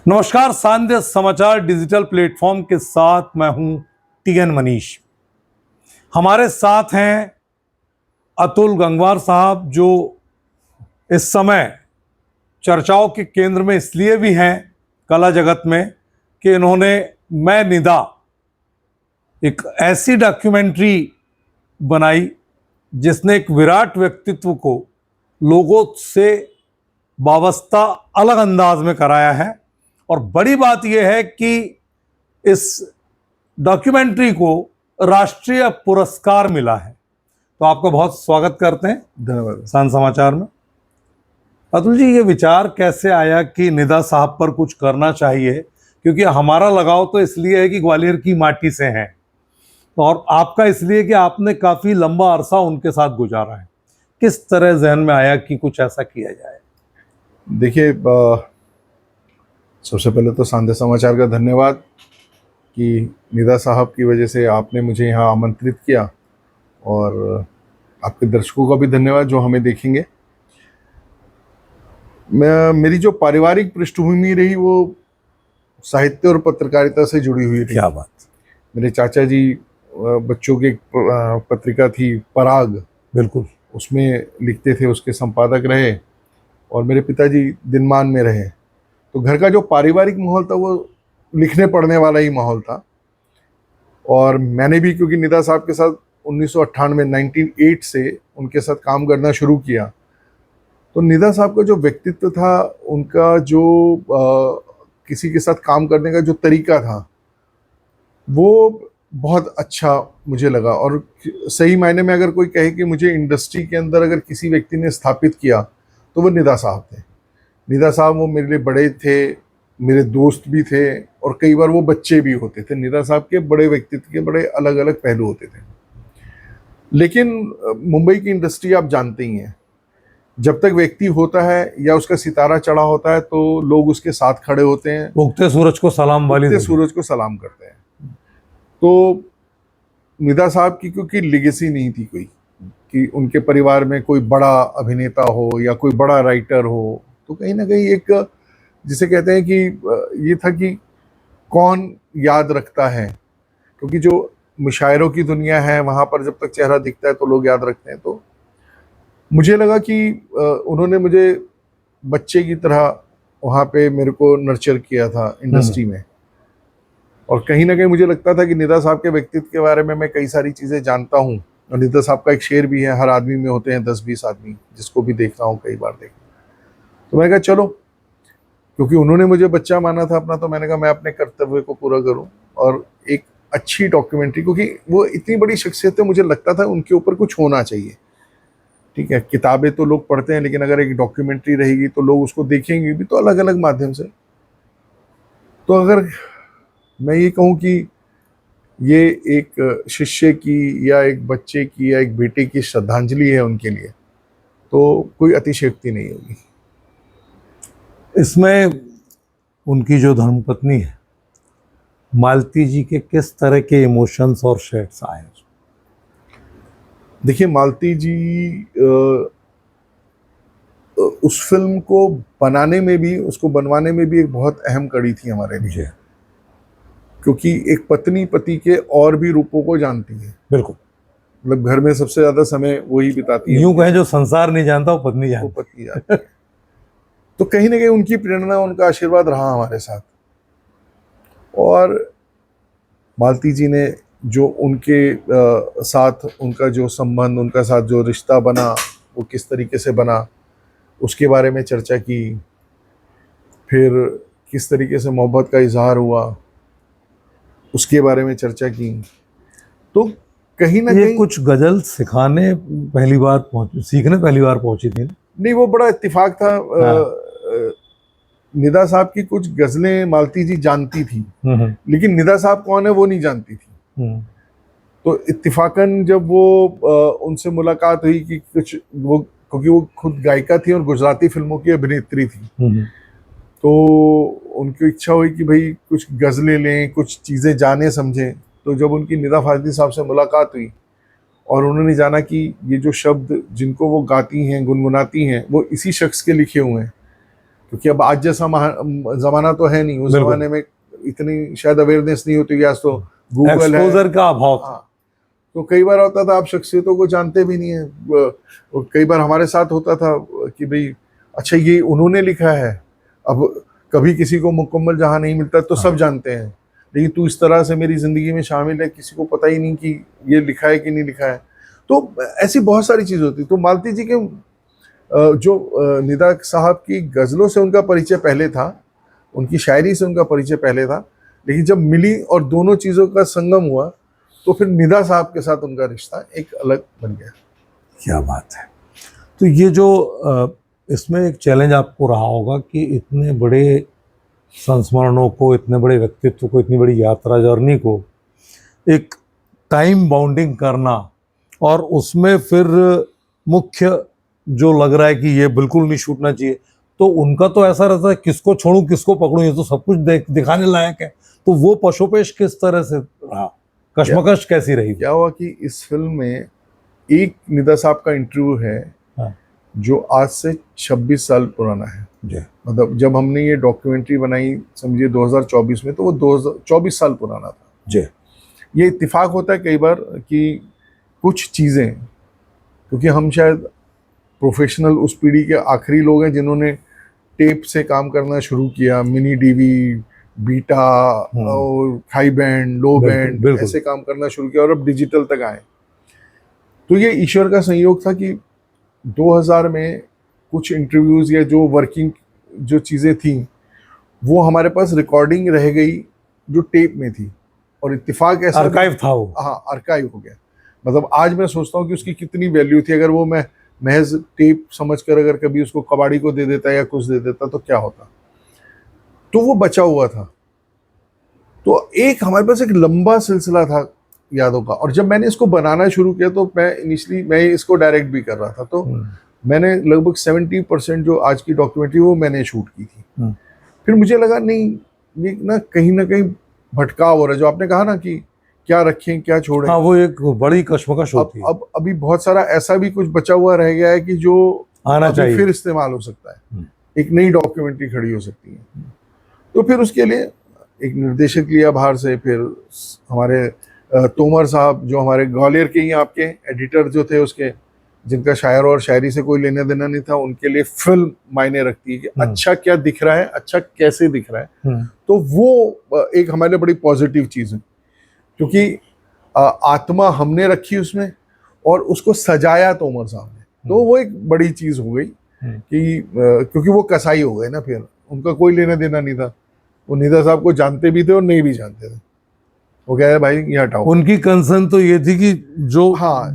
नमस्कार। सांध्य समाचार digital platform के साथ मैं हूं टीएन मनीष। हमारे साथ हैं अतुल गंगवार साहब, जो इस समय चर्चाओं के केंद्र में इसलिए भी हैं कला जगत में कि इन्होंने मैं निदा एक ऐसी डॉक्यूमेंट्री बनाई जिसने एक विराट व्यक्तित्व को लोगों से वाबस्ता अलग अंदाज में कराया है। और बड़ी बात यह है कि इस डॉक्यूमेंट्री को राष्ट्रीय पुरस्कार मिला है। तो आपका बहुत स्वागत करते हैं धन्यवाद। सांध्य समाचार में। अतुल जी, ये विचार कैसे आया कि निदा साहब पर कुछ करना चाहिए? क्योंकि हमारा लगाव तो इसलिए है कि ग्वालियर की माटी से है, और आपका इसलिए कि आपने काफी लंबा अरसा उनके साथ गुजारा है। किस तरह जहन में आया कि कुछ ऐसा किया जाए? देखिए, सबसे पहले तो सांध्य समाचार का धन्यवाद कि निदा साहब की वजह से आपने मुझे यहाँ आमंत्रित किया, और आपके दर्शकों का भी धन्यवाद जो हमें देखेंगे। मेरी जो पारिवारिक पृष्ठभूमि रही वो साहित्य और पत्रकारिता से जुड़ी हुई रही। क्या बात। मेरे चाचा जी बच्चों की एक पत्रिका थी पराग, बिल्कुल, उसमें लिखते थे, उसके संपादक रहे, और मेरे पिताजी दिनमान में रहे। तो घर का जो पारिवारिक माहौल था वो लिखने पढ़ने वाला ही माहौल था। और मैंने भी, क्योंकि निदा साहब के साथ 1998 1908 से उनके साथ काम करना शुरू किया, तो निदा साहब का जो व्यक्तित्व था, उनका जो किसी के साथ काम करने का जो तरीका था, वो बहुत अच्छा मुझे लगा। और सही मायने में अगर कोई कहे कि मुझे इंडस्ट्री के अंदर अगर किसी व्यक्ति ने स्थापित किया तो वो निदा साहब थे। निदा साहब वो मेरे लिए बड़े थे, मेरे दोस्त भी थे, और कई बार वो बच्चे भी होते थे। निदा साहब के बड़े व्यक्तित्व के बड़े अलग अलग पहलू होते थे। लेकिन मुंबई की इंडस्ट्री आप जानते ही हैं, जब तक व्यक्ति होता है या उसका सितारा चढ़ा होता है तो लोग उसके साथ खड़े होते हैं, उगते सूरज को सलाम वाली। उगते सूरज को सलाम करते हैं। तो निदा साहब की क्योंकि लेगेसी नहीं थी कोई कि उनके परिवार में कोई बड़ा अभिनेता हो या कोई बड़ा राइटर हो, तो कहीं ना कहीं एक, जिसे कहते हैं कि ये था कि कौन याद रखता है, क्योंकि जो मुशायरों की दुनिया है वहाँ पर जब तक चेहरा दिखता है तो लोग याद रखते हैं। तो मुझे लगा कि उन्होंने मुझे बच्चे की तरह वहाँ पे मेरे को नर्चर किया था इंडस्ट्री में, और कहीं ना कहीं मुझे लगता था कि निदा साहब के व्यक्तित्व के बारे में मैं कई सारी चीज़ें जानता हूँ। और निदा साहब का एक शेर भी है, हर आदमी में होते हैं 10-20 आदमी, जिसको भी देख रहा हूँ कई बार देख। तो मैंने कहा चलो, क्योंकि उन्होंने मुझे बच्चा माना था अपना, तो मैंने कहा मैं अपने कर्तव्य को पूरा करूं और एक अच्छी डॉक्यूमेंट्री, क्योंकि वो इतनी बड़ी शख्सियत है, मुझे लगता था उनके ऊपर कुछ होना चाहिए। ठीक है, किताबें तो लोग पढ़ते हैं, लेकिन अगर एक डॉक्यूमेंट्री रहेगी तो लोग उसको देखेंगे भी तो अलग अलग माध्यम से। तो अगर मैं ये कहूँ कि ये एक शिष्य की या एक बच्चे की या एक बेटे की श्रद्धांजलि है उनके लिए, तो कोई अतिशयोक्ति नहीं होगी इसमें। उनकी जो धर्मपत्नी है मालती जी के किस तरह के इमोशंस और शेड्स आए? देखिए, मालती जी उस फिल्म को बनाने में भी, उसको बनवाने में भी एक बहुत अहम कड़ी थी हमारे लिए, क्योंकि एक पत्नी पति के और भी रूपों को जानती है। बिल्कुल, मतलब घर में सबसे ज्यादा समय वही बिताती है। यूं कहें जो संसार नहीं जानता वो पत्नी जानती है। तो कहीं ना कहीं उनकी प्रेरणा, उनका आशीर्वाद रहा हमारे साथ। और मालती जी ने जो उनके साथ उनका जो संबंध, उनका साथ जो रिश्ता बना, वो किस तरीके से बना, उसके बारे में चर्चा की। फिर किस तरीके से मोहब्बत का इजहार हुआ, उसके बारे में चर्चा की। तो कहीं ना कहीं कुछ गजल सीखने पहली बार पहुंची थी। नहीं, वो बड़ा इत्तेफाक था। निदा साहब की कुछ गजलें मालती जी जानती थी, लेकिन निदा साहब कौन है वो नहीं जानती थी। तो इत्तेफाकन जब वो उनसे मुलाकात हुई कि कुछ वो, क्योंकि वो खुद गायिका थी और गुजराती फिल्मों की अभिनेत्री थी, तो उनकी इच्छा हुई कि भाई कुछ गजलें लें, कुछ चीज़ें जाने समझें। तो जब उनकी निदा फाजली साहब से मुलाकात हुई और उन्होंने जाना कि ये जो शब्द जिनको वो गाती हैं, गुनगुनाती हैं, वो इसी शख्स के लिखे हुए हैं, क्योंकि अब आज जैसा जमाना तो है नहीं, उस बिल्कुल। जमाने में इतनी शायद अवेयरनेस नहीं होती, आज तो गूगल है। एक्सपोजर का अभाव था। हाँ, तो कई बार होता था आप शख्सियतों को जानते भी नहीं है, कई बार हमारे साथ होता था कि भाई अच्छा ये उन्होंने लिखा है। अब कभी किसी को मुकम्मल जहां नहीं मिलता तो सब जानते हैं, लेकिन तू इस तरह से मेरी जिंदगी में शामिल है, किसी को पता ही नहीं कि ये लिखा है कि नहीं लिखा है। तो ऐसी बहुत सारी चीज होती। तो मालती जी के जो निदा साहब की गजलों से उनका परिचय पहले था, उनकी शायरी से उनका परिचय पहले था, लेकिन जब मिली और दोनों चीजों का संगम हुआ तो फिर निदा साहब के साथ उनका रिश्ता एक अलग बन गया। क्या बात है। तो ये जो इसमें एक चैलेंज आपको रहा होगा कि इतने बड़े संस्मरणों को, इतने बड़े व्यक्तित्व को, इतनी बड़ी यात्रा जर्नी को एक टाइम बाउंडिंग करना, और उसमें फिर मुख्य जो लग रहा है कि ये बिल्कुल नहीं छूटना चाहिए, तो उनका तो ऐसा रहता है किसको छोड़ूं किसको पकड़ूं, ये तो सब कुछ दिखाने लायक है। तो वो पशोपेश किस तरह से रहा, कश्मकश कैसी रही? क्या हुआ कि इस फिल्म में एक निदा साहब का इंटरव्यू है हाँ। जो आज से 26 साल पुराना है। जी। मतलब जब हमने ये डॉक्यूमेंट्री बनाई समझिए 2024 में, तो वो 24 साल पुराना था। जी। ये इत्तेफाक होता है कई बार कि कुछ चीज़ें, क्योंकि हम शायद प्रोफेशनल उस पीढ़ी के आखिरी लोग हैं जिन्होंने टेप से काम करना शुरू किया, मिनी डीवी, बीटा और हाई बैंड, लो बैंड, ऐसे काम करना शुरू किया और अब डिजिटल तक आए। तो ये ईश्वर का संयोग था कि 2000 में कुछ इंटरव्यूज या जो वर्किंग जो चीज़ें थी वो हमारे पास रिकॉर्डिंग रह गई जो टेप में थी, और इत्तेफाक ऐसा आर्काइव था वो। हाँ, आर्काइव हो गया। मतलब आज मैं सोचता हूँ कि उसकी कितनी वैल्यू थी। अगर वो मैं महज टेप समझकर अगर कभी उसको कबाड़ी को दे देता या कुछ दे देता तो क्या होता। तो वो बचा हुआ था। तो एक हमारे पास एक लंबा सिलसिला था यादों का, और जब मैंने इसको बनाना शुरू किया तो मैं इसको डायरेक्ट भी कर रहा था। तो मैंने लगभग 70% जो आज की डॉक्यूमेंट्री वो मैंने शूट की थी। फिर मुझे लगा नहीं, ये ना कहीं भटकाव हो रहा है। जो आपने कहा ना कि क्या रखें क्या छोड़ें, हाँ, वो एक बड़ी कश्मकश होती है। अब अभी बहुत सारा ऐसा भी कुछ बचा हुआ रह गया है कि जो आना चाहिए, फिर इस्तेमाल हो सकता है, एक नई डॉक्यूमेंट्री खड़ी हो सकती है। तो फिर उसके लिए एक निर्देशक लिया बाहर से। फिर हमारे तोमर साहब जो हमारे ग्वालियर के ही आपके एडिटर जो थे उसके, जिनका शायर और शायरी से कोई लेना देना नहीं था, उनके लिए फिल्म मायने रखती है कि अच्छा क्या दिख रहा है, अच्छा कैसे दिख रहा है। तो वो एक हमारे लिए बड़ी पॉजिटिव चीज़ है, क्योंकि आत्मा हमने रखी उसमें और उसको सजाया तोमर साहब ने। तो वो एक बड़ी चीज़ हो गई कि क्योंकि वो कसाई हो गए ना, फिर उनका कोई लेना देना नहीं था। वो निदा साहब को जानते भी थे और नहीं भी जानते थे। वो कह रहे भाई ये हटाओ। उनकी कंसर्न तो ये थी कि जो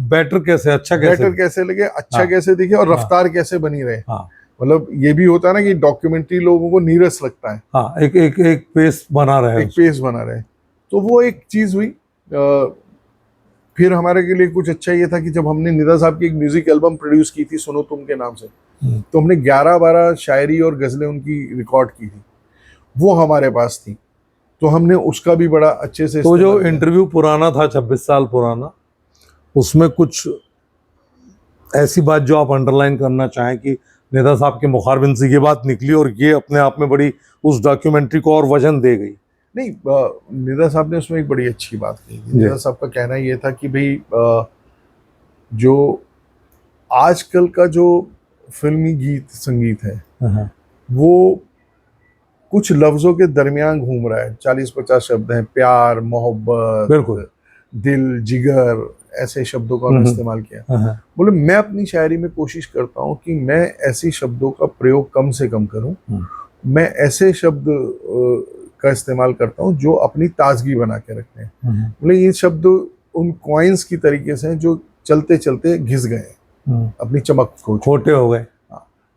बेटर कैसे, अच्छा कैसे लगे, अच्छा कैसे दिखे और रफ्तार कैसे बनी रहे। मतलब ये भी होता है ना कि डॉक्यूमेंट्री लोगों को नीरस लगता है। हाँ, एक पेस बना रहे, तो वो एक चीज हुई। फिर हमारे के लिए कुछ अच्छा ये था कि जब हमने निदा साहब की एक म्यूजिक एल्बम प्रोड्यूस की थी सुनो तुम के नाम से, तो हमने 11-12 शायरी और गजलें उनकी रिकॉर्ड की थी, वो हमारे पास थी। तो हमने उसका भी बड़ा अच्छे से। तो जो इंटरव्यू पुराना था 26 साल पुराना, उसमें कुछ ऐसी बात जो आप अंडरलाइन करना चाहें कि निदा साहब के मुखारबिन से ये बात निकली और ये अपने आप में बड़ी उस डॉक्यूमेंट्री को और वजन दे गई? नहीं, निदा साहब ने उसमें एक बड़ी अच्छी बात कही। निदा साहब का कहना ये था कि भाई जो आजकल का जो फिल्मी गीत संगीत है वो कुछ लफ्जों के दरमियान घूम रहा है। 40-50 शब्द हैं, प्यार, मोहब्बत, दिल, जिगर, ऐसे शब्दों का उन्होंने इस्तेमाल किया। बोले मैं अपनी शायरी में कोशिश करता हूँ कि मैं ऐसी शब्दों का प्रयोग कम से कम करूँ। मैं ऐसे शब्द का इस्तेमाल करता हूँ जो अपनी ताजगी बना के रखते हैं। बोले ये शब्द उन कॉइन्स की तरीके से जो चलते चलते घिस गए, अपनी चमक को खोटे हो गए।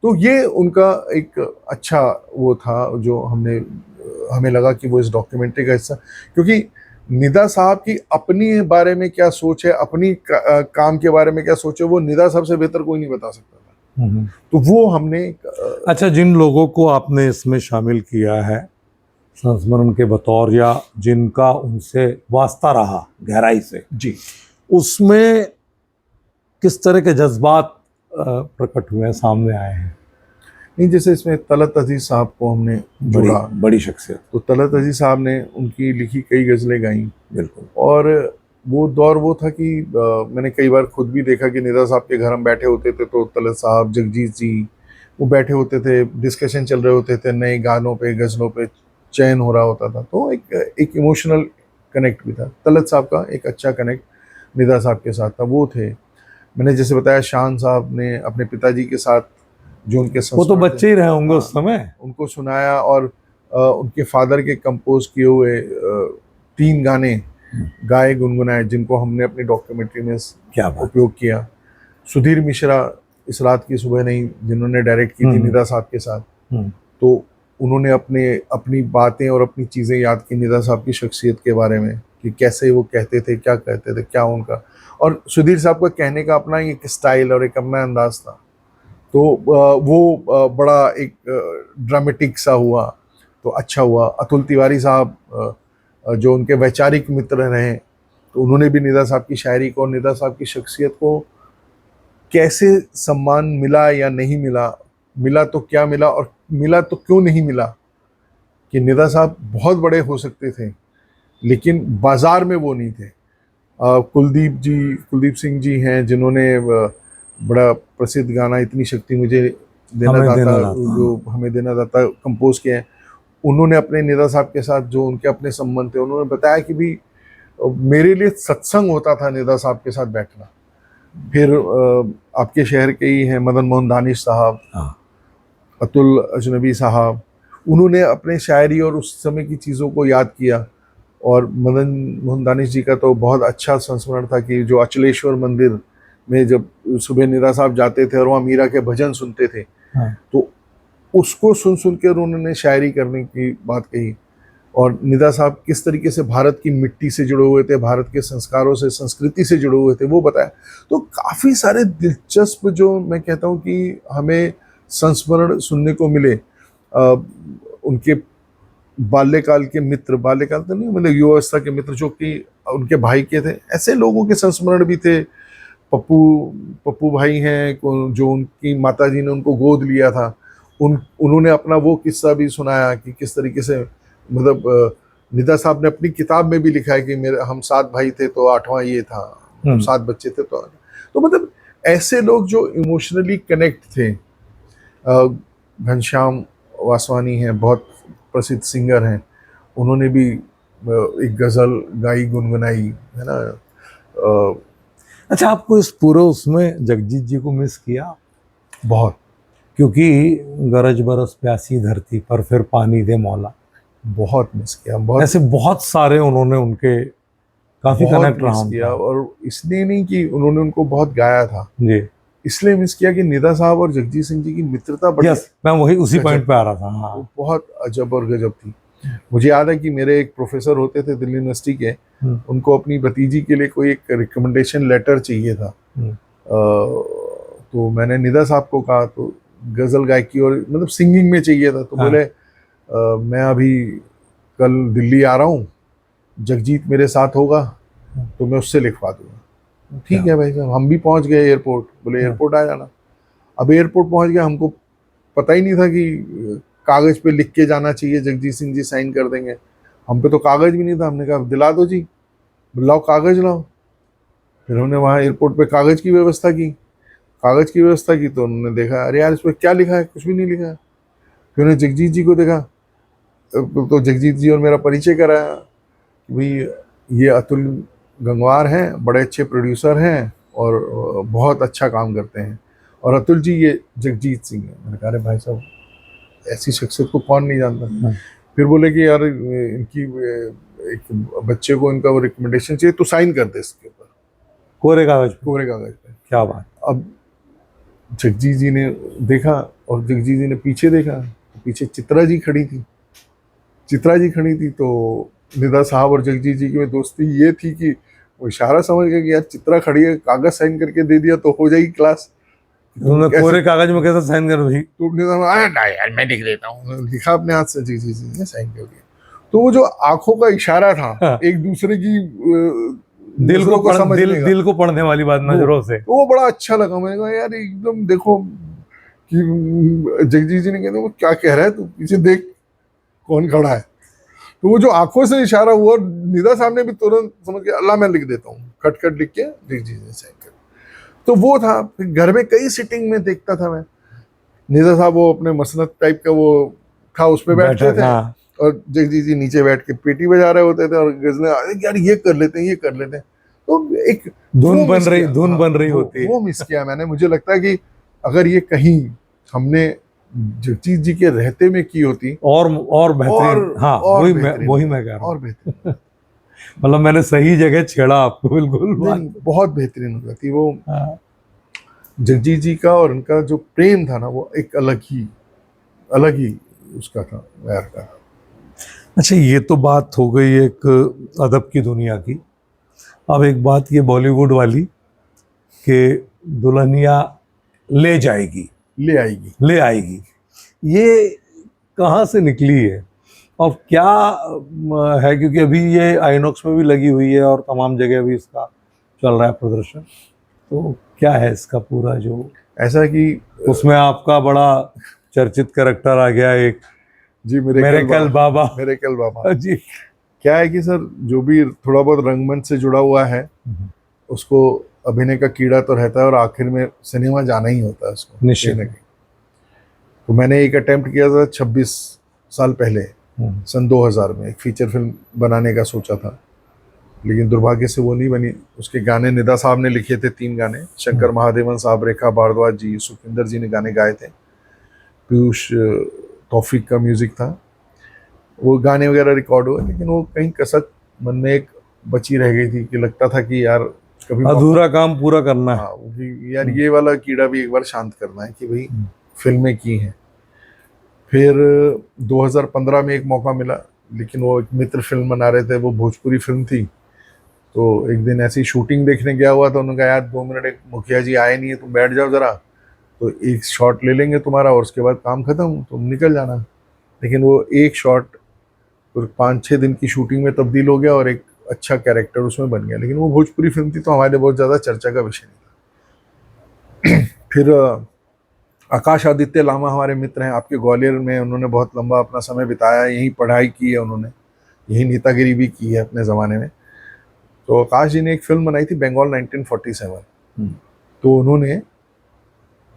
तो ये उनका एक अच्छा वो था जो हमें लगा कि वो इस डॉक्यूमेंट्री का हिस्सा, क्योंकि निदा साहब की अपनी बारे में क्या सोच है, अपनी काम के बारे में क्या सोच है, वो निदा साहब से बेहतर कोई नहीं बता सकता था। तो वो हमने अच्छा, जिन लोगों को आपने इसमें शामिल किया है संस्मरण के बतौर, या जिनका उनसे वास्ता रहा गहराई से जी, उसमें किस तरह के जज्बात प्रकट हुए हैं, सामने आए हैं? नहीं, जैसे इसमें तलत अजीज साहब को हमने जोड़ा, बड़ी शख्सियत। तो तलत अजीज साहब ने उनकी लिखी कई गज़लें गाई। बिल्कुल। और वो दौर वो था कि मैंने कई बार खुद भी देखा कि निदा साहब के घर हम बैठे होते थे तो तलत साहब, जगजीत जी, वो बैठे होते थे, डिस्कशन चल रहे होते थे, नए गानों पे, गज़लों पे चयन हो रहा होता था, तो एक इमोशनल कनेक्ट भी था। तलत साहब का एक अच्छा कनेक्ट निदा साहब के साथ था, वो थे। मैंने जैसे बताया, शान साहब ने अपने पिताजी के साथ जो उनके वो तो बच्चे ही रहे होंगे उस हाँ, समय, उनको सुनाया, और उनके फादर के कंपोज किए हुए 3 गाने गाए गुनगुनाए, जिनको हमने अपनी डॉक्यूमेंट्री में क्या बात। उपयोग किया। सुधीर मिश्रा, इस रात की सुबह नहीं, जिन्होंने डायरेक्ट की थी निदा साहब के साथ, तो उन्होंने अपनी बातें और अपनी चीज़ें याद की निदा साहब की शख्सियत के बारे में, कि कैसे वो कहते थे, क्या कहते थे, क्या उनका। और सुधीर साहब का कहने का अपना एक स्टाइल और एक अपना अंदाज था, तो वो बड़ा एक ड्रामेटिक सा हुआ, तो अच्छा हुआ। अतुल तिवारी साहब जो उनके वैचारिक मित्र रहे, तो उन्होंने भी निदा साहब की शायरी को और निदा साहब की शख्सियत को कैसे सम्मान मिला या नहीं मिला, मिला तो क्या मिला और मिला तो क्यों नहीं मिला, कि निदा साहब बहुत बड़े हो सकते थे लेकिन बाजार में वो नहीं थे। कुलदीप सिंह जी हैं, जिन्होंने बड़ा प्रसिद्ध गाना इतनी शक्ति मुझे देना दाता, जो हमें देना दाता कंपोज किए हैं, उन्होंने अपने निदा साहब के साथ जो उनके अपने संबंध थे, उन्होंने बताया कि भी मेरे लिए सत्संग होता था निदा साहब के साथ बैठना। फिर आपके शहर के ही हैं मदन मोहन दानिश साहब, अतुल अजनबी साहब, उन्होंने अपने शायरी और उस समय की चीज़ों को याद किया। और मदन मोहन दानिश जी का तो बहुत अच्छा संस्मरण था कि जो अचलेश्वर मंदिर में जब सुबह निदा साहब जाते थे और वहाँ मीरा के भजन सुनते थे, तो उसको सुन के उन्होंने शायरी करने की बात कही। और निदा साहब किस तरीके से भारत की मिट्टी से जुड़े हुए थे, भारत के संस्कारों से, संस्कृति से जुड़े हुए थे, वो बताया। तो काफ़ी सारे दिलचस्प, जो मैं कहता हूँ कि हमें संस्मरण सुनने को मिले। उनके बाल्यकाल के मित्र, बाल्यकाल तो नहीं मतलब युवावस्था के मित्र, जो कि उनके भाई के थे, ऐसे लोगों के संस्मरण भी थे। पप्पू भाई हैं, जो उनकी माताजी ने उनको गोद लिया था, उन्होंने अपना वो किस्सा भी सुनाया कि किस तरीके से, मतलब निदा साहब ने अपनी किताब में भी लिखा है कि हम 7 भाई थे तो 8वां ये था, हम 7 बच्चे थे तो मतलब ऐसे लोग जो इमोशनली कनेक्ट थे। घनश्याम वासवानी हैं, बहुत प्रसिद्ध सिंगर हैं, उन्होंने भी एक गज़ल गाई, गुनगुनाई, है ना। अच्छा, आपको इस पूरे उसमें जगजीत जी को मिस किया? बहुत, क्योंकि गरज बरस प्यासी धरती पर फिर पानी दे मौला, बहुत मिस किया। बहुत ऐसे बहुत सारे उन्होंने उनके काफी कनेक्ट रहा किया, और इसलिए नहीं कि उन्होंने उनको बहुत गाया था जी, इसलिए मिस किया कि निदा साहब और जगजीत सिंह जी की मित्रता बड़ी, मैं वही उसी पॉइंट पे आ रहा था। हाँ, बहुत अजब और गजब थी। मुझे याद है कि मेरे एक प्रोफेसर होते थे दिल्ली यूनिवर्सिटी के, उनको अपनी भतीजी के लिए कोई एक रिकमेंडेशन लेटर चाहिए था। तो मैंने निदा साहब को कहा, तो गज़ल गायकी और मतलब सिंगिंग में चाहिए था, तो बोले मैं अभी कल दिल्ली आ रहा हूँ, जगजीत मेरे साथ होगा तो मैं उससे लिखवा दूंगा। ठीक है भाई साहब, हम भी पहुंच गए एयरपोर्ट, बोले एयरपोर्ट आ जाना। अब एयरपोर्ट पहुंच गया, हमको पता ही नहीं था कि कागज़ पे लिख के जाना चाहिए, जगजीत सिंह जी साइन कर देंगे। हम पे तो कागज़ भी नहीं था, हमने कहा दिला दो जी, लाओ कागज़ लाओ। फिर हमने वहाँ एयरपोर्ट पे कागज़ की व्यवस्था की, तो उन्होंने देखा, अरे यार इस पर क्या लिखा है, कुछ भी नहीं लिखा है। फिर उन्होंने जगजीत जी को देखा, तो जगजीत जी और मेरा परिचय कराया कि भाई ये अतुल गंगवार हैं, बड़े अच्छे प्रोड्यूसर हैं और बहुत अच्छा काम करते हैं, और अतुल जी ये जगजीत सिंह हैं। मैंने कहा अरे भाई साहब, ऐसी शख्सियत को कौन नहीं जानता। फिर बोले कि यार इनकी एक बच्चे को इनका वो रिकमेंडेशन चाहिए, तो साइन कर दे इसके ऊपर, कोरे कागज पे। क्या बात। अब जगजीत जी ने देखा, और जगजीत जी ने पीछे देखा, तो पीछे चित्रा जी खड़ी थी। तो निदा साहब और जगजीत जी की दोस्ती ये थी कि वो इशारा समझ गया कि यार चित्रा खड़ी है, कागज साइन करके दे दिया तो हो जाएगी क्लास। तुमने कोरे कागज में कैसे साइन कर दी? तो यार मैं लिख देता हूँ, लिखा अपने हाथ से, जी ने साइन कर दिया। तो वो जो आंखों का इशारा था, एक दूसरे की दिल को पढ़ने वाली बात, नजरों से, तो वो बड़ा अच्छा लगा। मैंने कहा यार एकदम देखो कि जगजीत जी ने कहते वो क्या कह रहा है, तू पीछे देख कौन खड़ा है। तो वो जो आंखों से इशारा हुआ, निदा साहब ने भी तुरंत समझ के अल्लाह मैं लिख देता हूँ, खट खट लिख के जगजीत ने साइन कर। तो वो था। फिर घर में कई सिटिंग में देखता था मैं, निदा साहब वो अपने मसनद टाइप का वो था, उस पर बैठते थे हाँ। और जगजीत जी नीचे बैठ के पेटी बजा रहे होते थे और गजलें, अरे यार ये कर लेते हैं, ये कर लेते हैं। तो एक धुन वो बन मिस रही किया। धुन हाँ, बन रही होती है। वो मिस किया मैंने। मुझे लगता है कि अगर ये कहीं हमने जगजीत जी के रहते में की होती और बेहतरीन। हाँ, और वही बेहतरीन मैं कह रहा और हूँ। बेहतरीन। मतलब मैंने सही जगह छेड़ा आपको, बिल्कुल नहीं बात। नहीं, बहुत बेहतरीन हो जाती वो। हाँ। जगजीत जी का और उनका जो प्रेम था ना, वो एक अलग ही उसका था, वैर का था। अच्छा, ये तो बात हो गई एक अदब की दुनिया की। अब एक बात ये बॉलीवुड वाली कि दुल्हनिया ले जाएगी, ले आएगी, ये कहाँ से निकली है और क्या है? क्योंकि अभी ये आइनॉक्स में भी लगी हुई है और तमाम जगह भी इसका चल रहा है प्रदर्शन। तो क्या है इसका पूरा जो, ऐसा कि उसमें आपका बड़ा चर्चित कैरेक्टर आ गया एक, जी मिरेकल बाबा। मिरेकल बाबा। जी। क्या है कि सर, जो भी थोड़ा बहुत रंगमंच से जुड़ा हुआ है उसको अभिनय का कीड़ा तो रहता है और आखिर में सिनेमा जाना ही होता है उसको निश्चित। कहीं ना कहीं। तो मैंने एक अटेम्प्ट किया था 26 साल पहले, सन 2000 में, एक फीचर फिल्म बनाने का सोचा था, लेकिन दुर्भाग्य से वो नहीं बनी। उसके गाने निदा साहब ने लिखे थे, 3 गाने, शंकर महादेवन साहब, रेखा भारद्वाज जी, सुखविंदर जी ने गाने गाए थे, पीयूष तौफीक का म्यूजिक था। वो गाने वगैरह रिकॉर्ड हुए, लेकिन वो कहीं कसक मन में एक बची रह गई थी कि लगता था कि यार कभी अधूरा काम पूरा करना है। हाँ, वो कि यार ये वाला कीड़ा भी एक बार शांत करना है कि भाई फिल्में की हैं। फिर 2015 में एक मौका मिला, लेकिन वो एक मित्र फिल्म बना रहे थे, वो भोजपुरी फिल्म थी। तो एक दिन ऐसी शूटिंग देखने गया हुआ था, उन्होंने कहा यार 2 मिनट, एक मुखिया जी आए नहीं है, तुम बैठ जाओ जरा, तो एक शॉट ले लेंगे तुम्हारा और उसके बाद काम खत्म, तुम निकल जाना। लेकिन वो एक शॉट 5-6 दिन की शूटिंग में तब्दील हो गया और एक अच्छा कैरेक्टर उसमें बन गया। लेकिन वो भोजपुरी फिल्म थी तो हमारे लिए बहुत ज़्यादा चर्चा का विषय नहीं था। फिर आकाश आदित्य लामा हमारे मित्र हैं, आपके ग्वालियर में उन्होंने बहुत लंबा अपना समय बिताया, यहीं पढ़ाई की है उन्होंने, यहीं नेतागिरी भी की है अपने ज़माने में। तो आकाश जी ने एक फिल्म बनाई थी बंगाल 1947। तो उन्होंने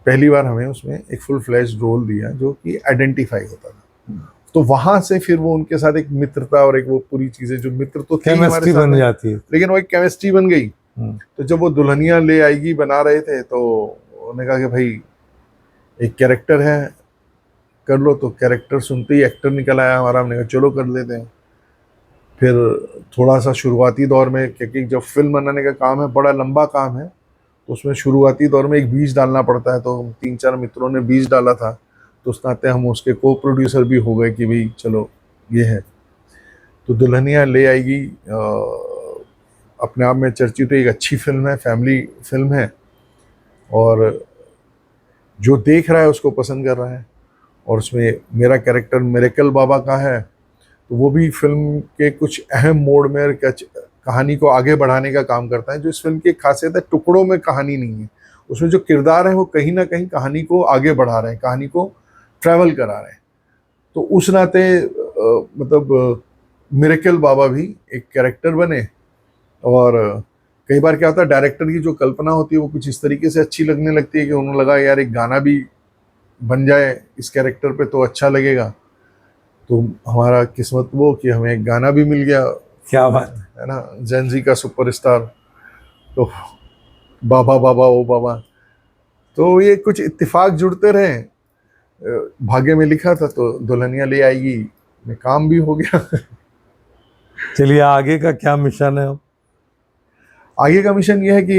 पहली बार हमें उसमें एक फुल फ्लैश रोल दिया जो कि आइडेंटिफाई होता था। तो वहां से फिर वो उनके साथ एक मित्रता और एक वो पूरी चीजें, जो मित्र तो थे केमिस्ट्री बन जाती है। लेकिन वो एक केमिस्ट्री बन गई। तो जब वो दुल्हनिया ले आएगी बना रहे थे, तो उन्होंने कहा कि भाई एक कैरेक्टर है, कर लो। तो कैरेक्टर सुनते ही एक्टर निकल आया हमारा, हमने कहा चलो कर लेते हैं। फिर थोड़ा सा शुरुआती दौर में, क्योंकि जब फिल्म बनाने का काम है बड़ा लंबा काम है, तो उसमें शुरुआती दौर में एक बीज डालना पड़ता है। तो 3-4 मित्रों ने बीज डाला था, तो उस नाते हम उसके को प्रोड्यूसर भी हो गए कि भाई चलो ये है। तो दुल्हनिया ले आएगी अपने आप में चर्चित एक अच्छी फिल्म है, फैमिली फिल्म है, और जो देख रहा है उसको पसंद कर रहा है। और उसमें मेरा कैरेक्टर मिरेकल बाबा का है, तो वो भी फिल्म के कुछ अहम मोड़ में कहानी को आगे बढ़ाने का काम करता है। जो इस फिल्म की खासियत है, टुकड़ों में कहानी नहीं है, उसमें जो किरदार है वो कहीं ना कहीं कहानी को आगे बढ़ा रहे हैं, कहानी को ट्रैवल करा रहे हैं। तो उस नाते मतलब मिरेकल बाबा भी एक कैरेक्टर बने। और कई बार क्या होता है, डायरेक्टर की जो कल्पना होती है वो कुछ इस तरीके से अच्छी लगने लगती है कि उन्हें लगा यार एक गाना भी बन जाए इस कैरेक्टर पे तो अच्छा लगेगा। तो हमारा किस्मत वो कि हमें एक गाना भी मिल गया। क्या बात है ना, जेनजी का सुपरस्टार, तो बाबा बाबा ओ बाबा। तो ये कुछ इत्तेफाक जुड़ते रहे, भाग्य में लिखा था, तो दुल्हनिया ले आएगी में काम भी हो गया। चलिए, आगे का क्या मिशन है अब? आगे का मिशन ये है कि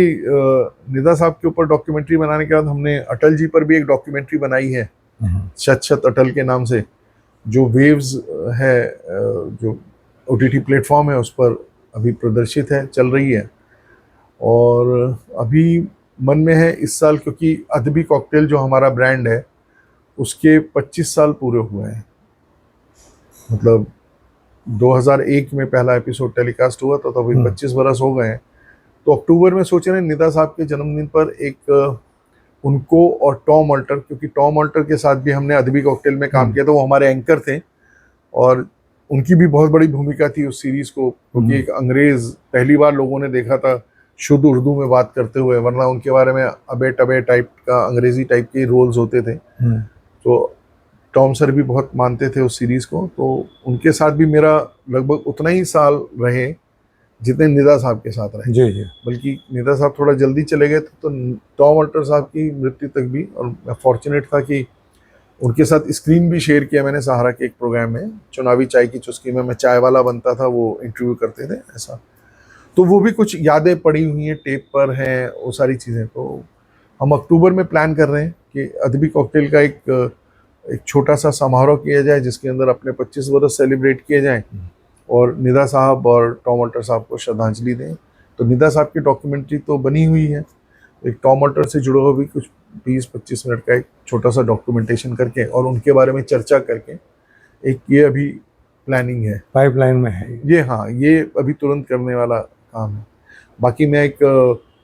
निदा साहब के ऊपर डॉक्यूमेंट्री बनाने के बाद हमने अटल जी पर भी एक डॉक्यूमेंट्री बनाई है, शत शत अटल के नाम से, जो वेव्स है, जो OTT प्लेटफॉर्म है, उस पर अभी प्रदर्शित है, चल रही है। और अभी मन में है इस साल, क्योंकि अदबी कॉकटेल जो हमारा ब्रांड है उसके 25 साल पूरे हुए हैं। मतलब 2001 में पहला एपिसोड टेलीकास्ट हुआ था, तो अभी 25 बरस हो गए हैं। तो अक्टूबर में सोच रहे हैं निदा साहब के जन्मदिन पर एक उनको और टॉम अल्टर, क्योंकि टॉम अल्टर के साथ भी हमने अदबी कॉकटेल में काम किया था, वो हमारे एंकर थे और उनकी भी बहुत बड़ी भूमिका थी उस सीरीज को, क्योंकि एक अंग्रेज पहली बार लोगों ने देखा था शुद्ध उर्दू में बात करते हुए, वरना उनके बारे में अबे टबे टाइप का अंग्रेजी टाइप के रोल्स होते थे। तो टॉम सर भी बहुत मानते थे उस सीरीज को, तो उनके साथ भी मेरा लगभग उतना ही साल रहे जितने निदा साहब के साथ रहे। जी जी। बल्कि निदा साहब थोड़ा जल्दी चले गए थे, तो टॉम अल्टर साहब की मृत्यु तक भी, और मैं फॉर्चुनेट था कि उनके साथ स्क्रीन भी शेयर किया मैंने सहारा के एक प्रोग्राम में, चुनावी चाय की चुस्की में मैं चाय वाला बनता था, वो इंटरव्यू करते थे ऐसा। तो वो भी कुछ यादें पड़ी हुई हैं, टेप पर हैं वो सारी चीज़ें। तो हम अक्टूबर में प्लान कर रहे हैं कि अदबी कॉकटेल का एक छोटा सा समारोह किया जाए, जिसके अंदर अपने 25 वर्ष सेलिब्रेट किए जाएं और निदा साहब और टॉम अल्टर साहब को श्रद्धांजलि दें। तो निदा साहब की डॉक्यूमेंट्री तो बनी हुई है, एक टॉम अल्टर से जुड़ा हुआ भी कुछ 20-25 मिनट का एक छोटा सा डॉक्यूमेंटेशन करके और उनके बारे में चर्चा करके एक ये अभी प्लानिंग है, पाइपलाइन में है ये। हाँ, ये अभी तुरंत करने वाला काम है। बाकी मैं एक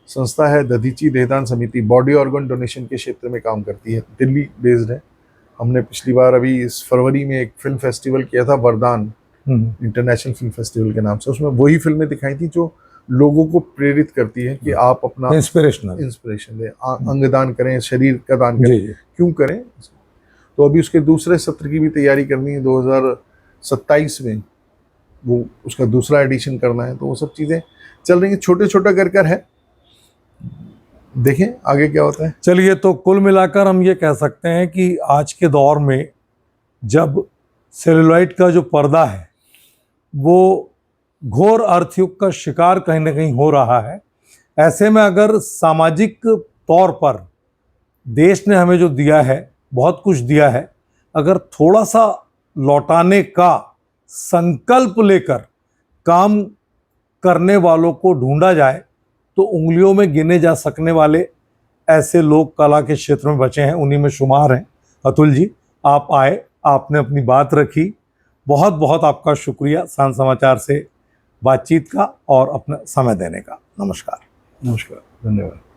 संस्था है दधीची देहदान समिति, बॉडी ऑर्गन डोनेशन के क्षेत्र में काम करती है, दिल्ली बेस्ड है। हमने पिछली बार अभी इस फरवरी में एक फिल्म फेस्टिवल किया था, वरदान इंटरनेशनल फिल्म फेस्टिवल के नाम से। उसमें वही फिल्में दिखाई थी जो लोगों को प्रेरित करती है कि आप अपना इंस्पिरेशन दें, अंगदान करें, शरीर का दान करें, क्यों करें। तो अभी उसके दूसरे सत्र की भी तैयारी करनी है, 2027 में वो उसका दूसरा एडिशन करना है। तो वो सब चीज़ें चल रही हैं, छोटे छोटा कर है, देखें आगे क्या होता है। चलिए, तो कुल मिलाकर हम ये कह सकते हैं कि आज के दौर में जब सेलुलाइट का जो पर्दा है वो घोर अर्थयुग का शिकार कहीं ना कहीं हो रहा है, ऐसे में अगर सामाजिक तौर पर देश ने हमें जो दिया है, बहुत कुछ दिया है, अगर थोड़ा सा लौटाने का संकल्प लेकर काम करने वालों को ढूंढा जाए तो उंगलियों में गिने जा सकने वाले ऐसे लोग कला के क्षेत्र में बचे हैं, उन्हीं में शुमार हैं। अतुल जी, आप आए, आपने अपनी बात रखी, बहुत बहुत आपका शुक्रिया सांझ समाचार से बातचीत का और अपना समय देने का। नमस्कार। नमस्कार, धन्यवाद।